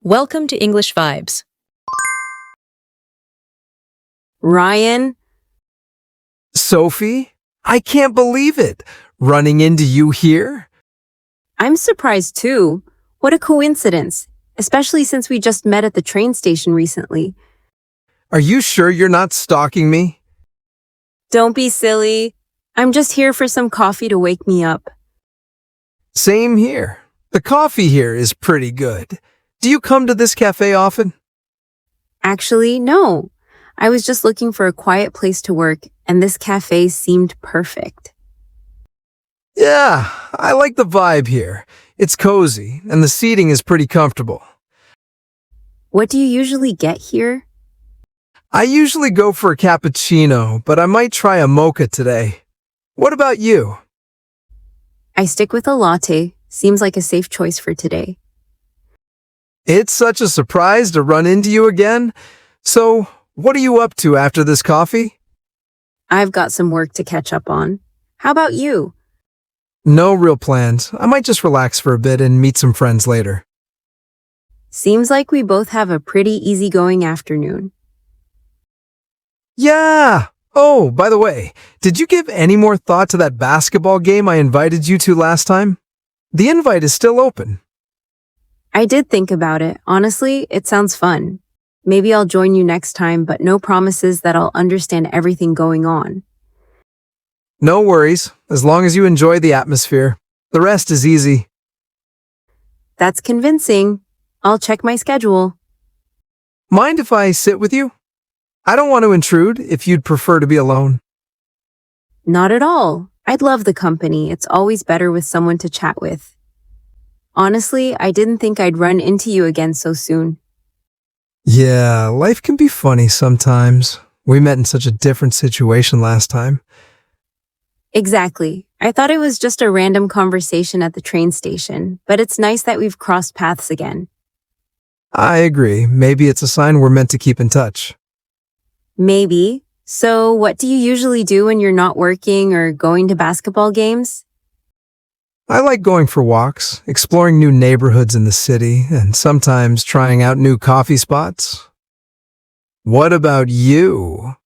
Welcome to English Vibes. Ryan, Sophie? I can't believe it. Running into you here? I'm surprised too. What a coincidence, especially since we just met at the train station recently. Are you sure you're not stalking me? Don't be silly. I'm just here for some coffee to wake me up. Same here. The coffee here is pretty good. Do you come to this cafe often? Actually, no. I was just looking for a quiet place to work, and this cafe seemed perfect. Yeah, I like the vibe here. It's cozy, and the seating is pretty comfortable. What do you usually get here? I usually go for a cappuccino, but I might try a mocha today. What about you? I stick with a latte. Seems like a safe choice for today. It's such a surprise to run into you again. So, what are you up to after this coffee? I've got some work to catch up on. How about you? No real plans. I might just relax for a bit and meet some friends later. Seems like we both have a pretty easygoing afternoon. Yeah! Oh, by the way, did you give any more thought to that basketball game I invited you to last time? The invite is still open. I did think about it. Honestly, it sounds fun. Maybe I'll join you next time, but no promises that I'll understand everything going on. No worries, as long as you enjoy the atmosphere. The rest is easy. That's convincing. I'll check my schedule. Mind if I sit with you? I don't want to intrude if you'd prefer to be alone. Not at all. I'd love the company. It's always better with someone to chat with. Honestly, I didn't think I'd run into you again so soon. Yeah, life can be funny sometimes. We met in such a different situation last time. Exactly. I thought it was just a random conversation at the train station, but it's nice that we've crossed paths again. I agree. Maybe it's a sign we're meant to keep in touch. Maybe. So, what do you usually do when you're not working or going to basketball games? I like going for walks, exploring new neighborhoods in the city, and sometimes trying out new coffee spots. What about you?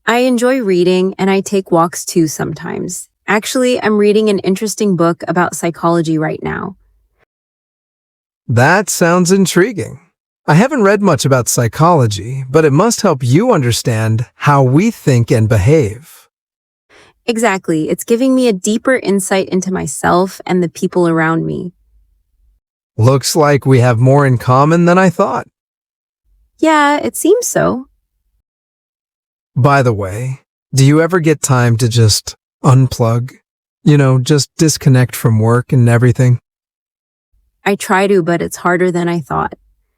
I enjoy reading and I take walks too sometimes. Actually, I'm reading an interesting book about psychology right now. That sounds intriguing. I haven't read much about psychology, but it must help you understand how we think and behave. Exactly. It's giving me a deeper insight into myself and the people around me. Looks like we have more in common than I thought. Yeah, it seems so. By the way, do you ever get time to just unplug? Just disconnect from work and everything? I try to, but it's harder than I thought.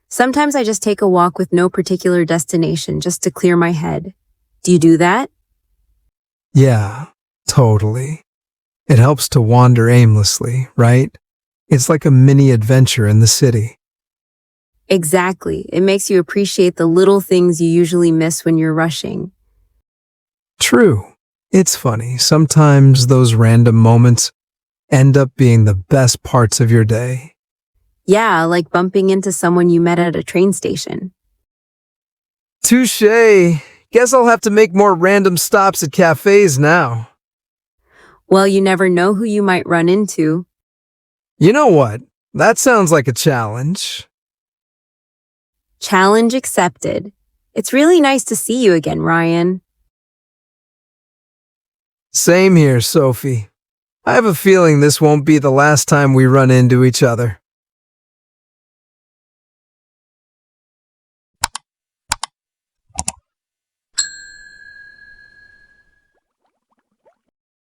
Sometimes I just take a walk with no particular destination just to clear my head. Do you do that? Yeah, totally. It helps to wander aimlessly, right? It's like a mini adventure in the city. Exactly. It makes you appreciate the little things you usually miss when you're rushing. True. It's funny. Sometimes those random moments end up being the best parts of your day. Yeah, like bumping into someone you met at a train station. Touché. Guess I'll have to make more random stops at cafes now. Well, you never know who you might run into. You know what? That sounds like a challenge. Challenge accepted. It's really nice to see you again, Ryan. Same here, Sophie. I have a feeling this won't be the last time we run into each other.